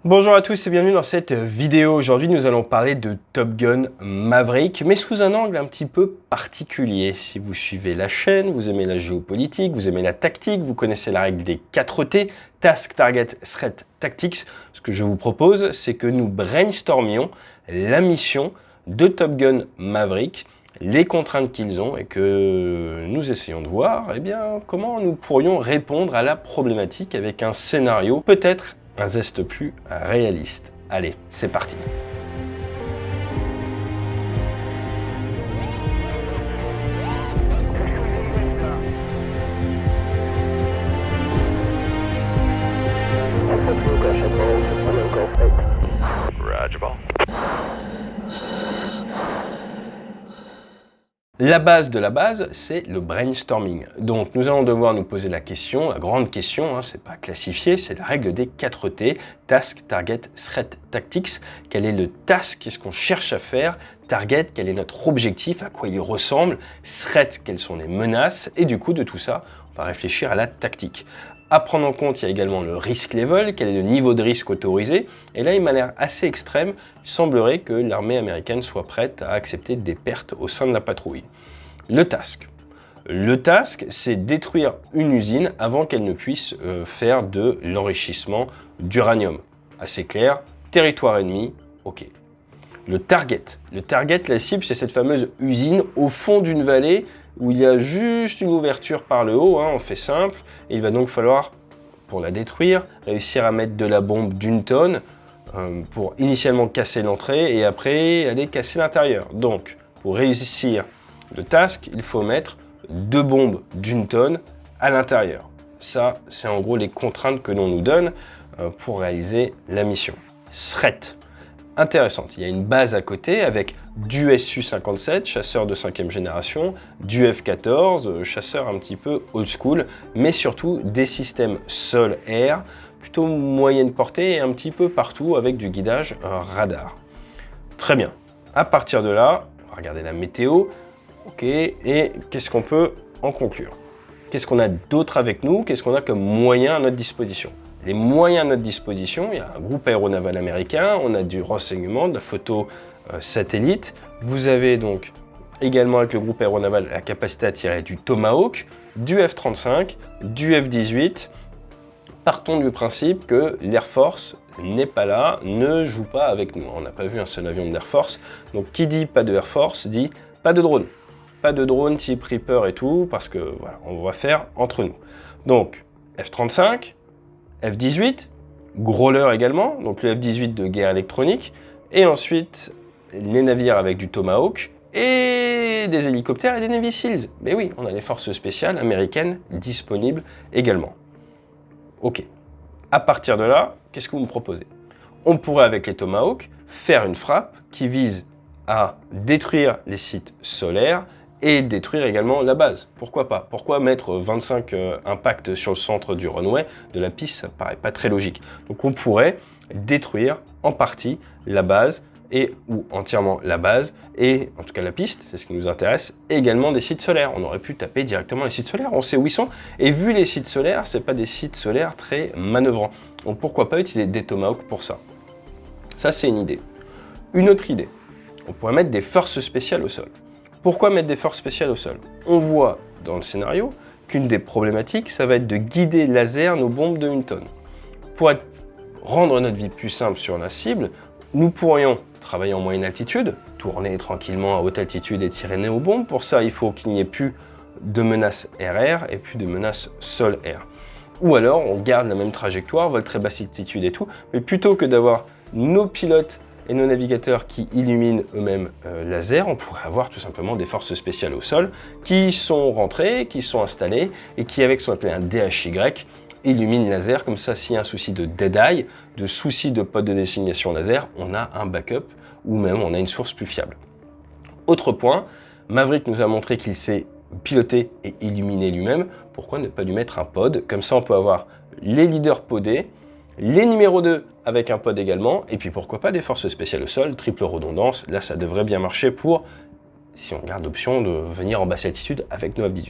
Bonjour à tous et bienvenue dans cette vidéo. Aujourd'hui, nous allons parler de Top Gun Maverick, mais sous un angle un petit peu particulier. Si vous suivez la chaîne, vous aimez la géopolitique, vous aimez la tactique, vous connaissez la règle des 4 T, Task, Target, Threat, Tactics. Ce que je vous propose, c'est que nous brainstormions la mission de Top Gun Maverick, les contraintes qu'ils ont et que nous essayons de voir comment nous pourrions répondre à la problématique avec un scénario peut-être un zeste plus réaliste. Allez, c'est parti. La base de la base, c'est le brainstorming. Donc nous allons devoir nous poser la question, la grande question, c'est pas classifié, c'est la règle des 4 T, Task, Target, Threat, Tactics. Quel est le task, qu'est-ce qu'on cherche à faire? Target, quel est notre objectif, à quoi il ressemble? Threat, quelles sont les menaces? Et du coup, de tout ça, on va réfléchir à la tactique. À prendre en compte, il y a également le risk level, quel est le niveau de risque autorisé. Et là, il m'a l'air assez extrême. Il semblerait que l'armée américaine soit prête à accepter des pertes au sein de la patrouille. Le task. Le task, c'est détruire une usine avant qu'elle ne puisse faire de l'enrichissement d'uranium. Assez clair, territoire ennemi, ok. Le target. Le target, la cible, c'est cette fameuse usine au fond d'une vallée où il y a juste une ouverture par le haut, on fait simple, et il va donc falloir, pour la détruire, réussir à mettre de la bombe d'une tonne pour initialement casser l'entrée et après aller casser l'intérieur. Donc, pour réussir le task, il faut mettre 2 bombes d'une tonne à l'intérieur. Ça, c'est en gros les contraintes que l'on nous donne pour réaliser la mission. Threat. Intéressante, il y a une base à côté avec du Su-57, chasseur de 5e génération, du F-14, chasseur un petit peu old school, mais surtout des systèmes sol-air, plutôt moyenne portée et un petit peu partout avec du guidage radar. Très bien, à partir de là, on va regarder la météo, ok, et qu'est-ce qu'on peut en conclure? Qu'est-ce qu'on a d'autre avec nous? Qu'est-ce qu'on a comme moyen à notre disposition? Les moyens à notre disposition, il y a un groupe aéronaval américain, on a du renseignement, de la photo satellite. Vous avez donc également avec le groupe aéronaval la capacité à tirer du Tomahawk, du F-35, du F-18. Partons du principe que l'Air Force n'est pas là, ne joue pas avec nous. On n'a pas vu un seul avion de l'Air Force. Donc qui dit pas de Air Force dit pas de drone. Pas de drone type Reaper et tout, parce que voilà, on va faire entre nous. Donc F-35, F-18, Growler également, donc le F-18 de guerre électronique, et ensuite les navires avec du Tomahawk, et des hélicoptères et des Navy Seals. Mais oui, on a les forces spéciales américaines disponibles également. Ok. À partir de là, qu'est-ce que vous me proposez? On pourrait avec les Tomahawk faire une frappe qui vise à détruire les sites solaires et détruire également la base. Pourquoi pas? Pourquoi mettre 25 impacts sur le centre du runway de la piste? Ça paraît pas très logique. Donc on pourrait détruire en partie la base ou entièrement la base et en tout cas la piste, c'est ce qui nous intéresse, et également des sites solaires. On aurait pu taper directement les sites solaires, on sait où ils sont, et vu les sites solaires, c'est pas des sites solaires très manœuvrants. Donc pourquoi pas utiliser des Tomahawks pour ça? Ça c'est une idée. Une autre idée, on pourrait mettre des forces spéciales au sol. Pourquoi mettre des forces spéciales au sol? On voit dans le scénario qu'une des problématiques, ça va être de guider laser nos bombes de 1 tonne. Pour rendre notre vie plus simple sur la cible, nous pourrions travailler en moyenne altitude, tourner tranquillement à haute altitude et tirer nos bombes. Pour ça, il faut qu'il n'y ait plus de menaces air-air et plus de menaces sol-air. Ou alors, on garde la même trajectoire, vol très basse altitude et tout, mais plutôt que d'avoir nos pilotes et nos navigateurs qui illuminent eux-mêmes laser, on pourrait avoir tout simplement des forces spéciales au sol qui sont rentrées, qui sont installées et qui, avec ce qu'on appelle un DHY, illuminent laser. Comme ça, s'il y a un souci de dead-eye, de souci de pod de désignation laser, on a un backup ou même on a une source plus fiable. Autre point, Maverick nous a montré qu'il sait piloter et illuminer lui-même. Pourquoi ne pas lui mettre un pod? Comme ça, on peut avoir les leaders podés, les numéros 2 avec un pod également, et puis pourquoi pas des forces spéciales au sol, triple redondance. Là, ça devrait bien marcher pour, si on garde l'option de venir en basse altitude avec nos F-18.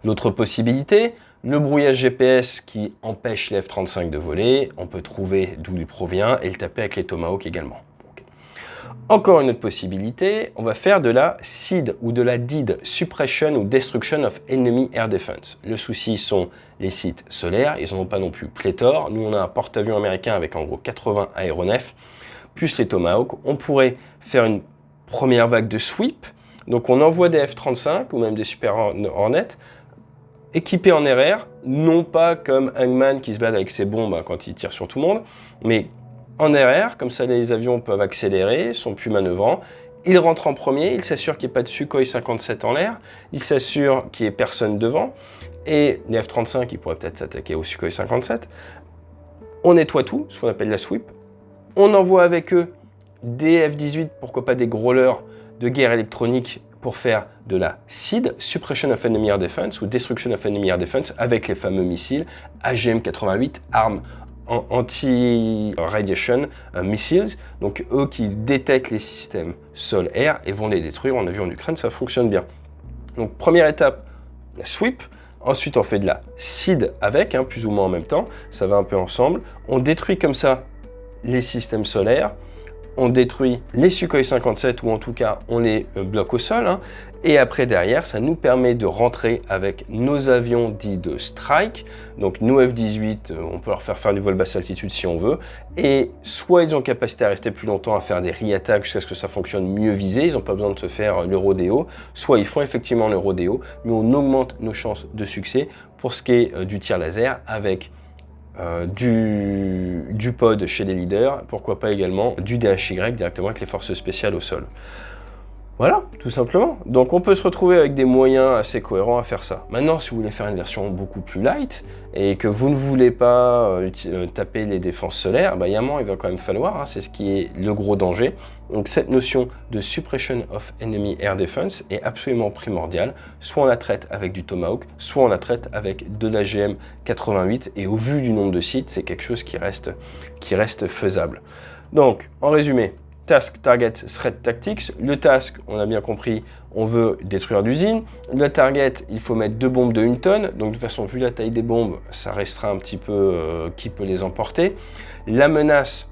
L'autre possibilité, Le brouillage GPS qui empêche les F-35 de voler, on peut trouver d'où il provient et le taper avec les Tomahawk également. Okay. Encore une autre possibilité, on va faire de la SID ou de la DID, Suppression ou Destruction of Enemy Air Defense. Le souci sont les sites solaires, ils n'en ont pas non plus pléthore. Nous, on a un porte-avions américain avec en gros 80 aéronefs, plus les Tomahawk. On pourrait faire une première vague de sweep. Donc on envoie des F-35 ou même des Super Hornet équipés en RR, non pas comme Hangman qui se balade avec ses bombes quand il tire sur tout le monde, mais en RR, comme ça les avions peuvent accélérer, sont plus manœuvrants. Ils rentrent en premier, ils s'assurent qu'il n'y ait pas de Sukhoi 57 en l'air, ils s'assurent qu'il n'y ait personne devant, et les F-35, ils pourraient peut-être s'attaquer au Sukhoi 57. On nettoie tout, ce qu'on appelle la sweep. On envoie avec eux des F-18, pourquoi pas des growlers de guerre électronique pour faire de la SID, Suppression of Enemy Air Defense ou Destruction of Enemy Air Defense avec les fameux missiles AGM-88, armes anti-radiation missiles, donc eux qui détectent les systèmes sol-air et vont les détruire. On a vu en Ukraine, ça fonctionne bien. Donc première étape, la sweep. Ensuite on fait de la SID avec, plus ou moins en même temps, ça va un peu ensemble. On détruit comme ça les systèmes solaires. On détruit les Sukhoi 57 ou en tout cas on les bloque au sol et après derrière ça nous permet de rentrer avec nos avions dits de strike, donc nos F-18 on peut leur faire du vol basse altitude si on veut et soit ils ont capacité à rester plus longtemps à faire des re-attaques jusqu'à ce que ça fonctionne mieux visé, ils n'ont pas besoin de se faire le rodéo, soit ils font effectivement le rodéo mais on augmente nos chances de succès pour ce qui est du tir laser avec du pod chez les leaders, pourquoi pas également du DHY directement avec les forces spéciales au sol. Voilà, tout simplement. Donc on peut se retrouver avec des moyens assez cohérents à faire ça. Maintenant, si vous voulez faire une version beaucoup plus light et que vous ne voulez pas taper les défenses solaires, il y a un moment, il va quand même falloir, c'est ce qui est le gros danger. Donc cette notion de Suppression of Enemy Air Defense est absolument primordiale. Soit on la traite avec du Tomahawk, soit on la traite avec de la GM-88 et au vu du nombre de sites, c'est quelque chose qui reste faisable. Donc, en résumé, Task, Target, Threat Tactics. Le task, on a bien compris, on veut détruire l'usine. Le target, il faut mettre 2 bombes de 1 tonne. Donc de toute façon, vu la taille des bombes, ça restera un petit peu qui peut les emporter. La menace,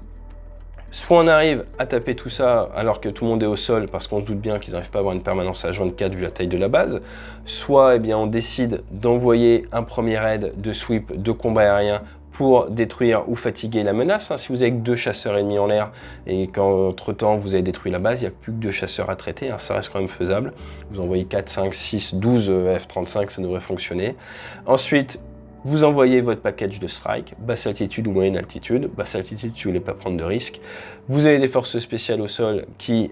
soit on arrive à taper tout ça alors que tout le monde est au sol parce qu'on se doute bien qu'ils n'arrivent pas à avoir une permanence à H24 vu la taille de la base. Soit on décide d'envoyer un premier raid de sweep de combat aérien pour détruire ou fatiguer la menace. Si vous avez que 2 chasseurs ennemis en l'air et qu'entre temps vous avez détruit la base, il n'y a plus que 2 chasseurs à traiter, ça reste quand même faisable. Vous envoyez 4, 5, 6, 12 F-35, ça devrait fonctionner. Ensuite, vous envoyez votre package de strike, basse altitude ou moyenne altitude. Basse altitude si vous ne voulez pas prendre de risques. Vous avez des forces spéciales au sol qui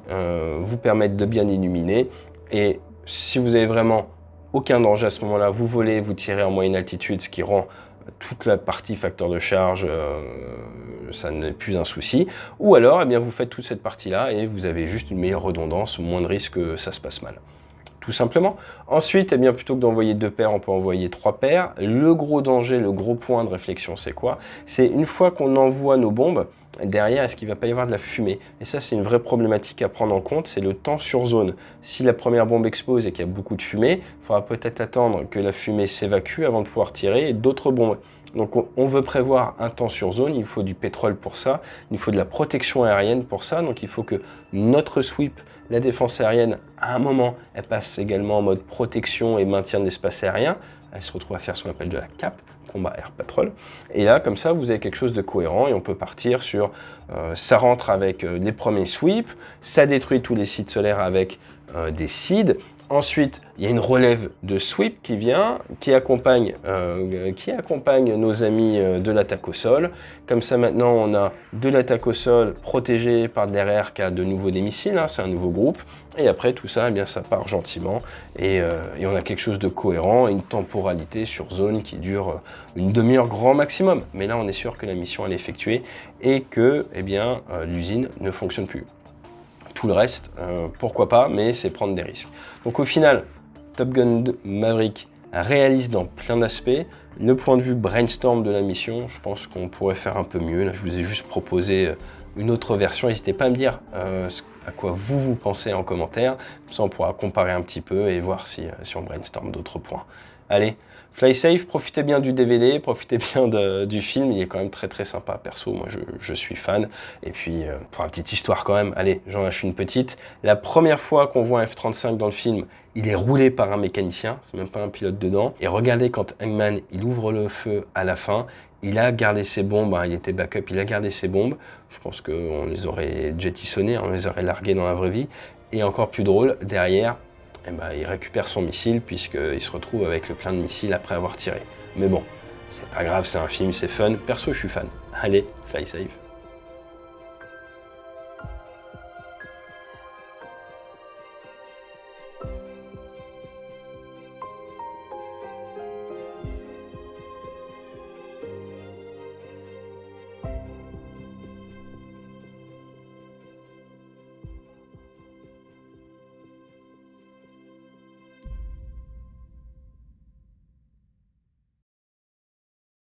vous permettent de bien illuminer. Et si vous avez vraiment aucun danger à ce moment-là, vous volez, vous tirez en moyenne altitude, ce qui rend toute la partie facteur de charge, ça n'est plus un souci. Ou alors, vous faites toute cette partie-là et vous avez juste une meilleure redondance, moins de risques que ça se passe mal. Tout simplement. Ensuite, plutôt que d'envoyer 2 paires, on peut envoyer 3 paires. Le gros danger, le gros point de réflexion, c'est quoi? C'est une fois qu'on envoie nos bombes, derrière, est-ce qu'il ne va pas y avoir de la fumée? Et ça, c'est une vraie problématique à prendre en compte, c'est le temps sur zone. Si la première bombe explose et qu'il y a beaucoup de fumée, il faudra peut-être attendre que la fumée s'évacue avant de pouvoir tirer d'autres bombes. Donc on veut prévoir un temps sur zone, il faut du pétrole pour ça, il faut de la protection aérienne pour ça, donc il faut que notre sweep, la défense aérienne, à un moment, elle passe également en mode protection et maintien de l'espace aérien, elle se retrouve à faire ce qu'on appelle de la CAP, combat air patrol. Et là, comme ça, vous avez quelque chose de cohérent et on peut partir sur, ça rentre avec les premiers sweeps, ça détruit tous les sites solaires avec des SID. Ensuite, il y a une relève de sweep qui vient, qui accompagne nos amis de l'attaque au sol. Comme ça, maintenant, on a de l'attaque au sol protégée par de l'RR qui a de nouveau des missiles, c'est un nouveau groupe. Et après, tout ça, ça part gentiment et on a quelque chose de cohérent, une temporalité sur zone qui dure une demi-heure grand maximum. Mais là, on est sûr que la mission elle est effectuée et que l'usine ne fonctionne plus. Tout le reste, pourquoi pas, mais c'est prendre des risques. Donc au final, Top Gun Maverick réalise dans plein d'aspects. Le point de vue brainstorm de la mission, je pense qu'on pourrait faire un peu mieux. Là, je vous ai juste proposé une autre version. N'hésitez pas à me dire à quoi vous pensez en commentaire. Comme ça, on pourra comparer un petit peu et voir si on brainstorm d'autres points. Allez, Fly Safe, profitez bien du DVD, profitez bien du film, il est quand même très très sympa. Perso, moi je suis fan. Et puis, pour la petite histoire quand même, allez, j'en lâche une petite. La première fois qu'on voit un F-35 dans le film, il est roulé par un mécanicien, c'est même pas un pilote dedans. Et regardez quand Hangman, il ouvre le feu à la fin, il a gardé ses bombes, hein, il était backup, il a gardé ses bombes. Je pense qu'on les aurait jettisonnées, on les aurait larguées dans la vraie vie. Et encore plus drôle, derrière, eh ben, il récupère son missile puisqu'il se retrouve avec le plein de missiles après avoir tiré. Mais bon, c'est pas grave, c'est un film, c'est fun. Perso, je suis fan. Allez, fly safe.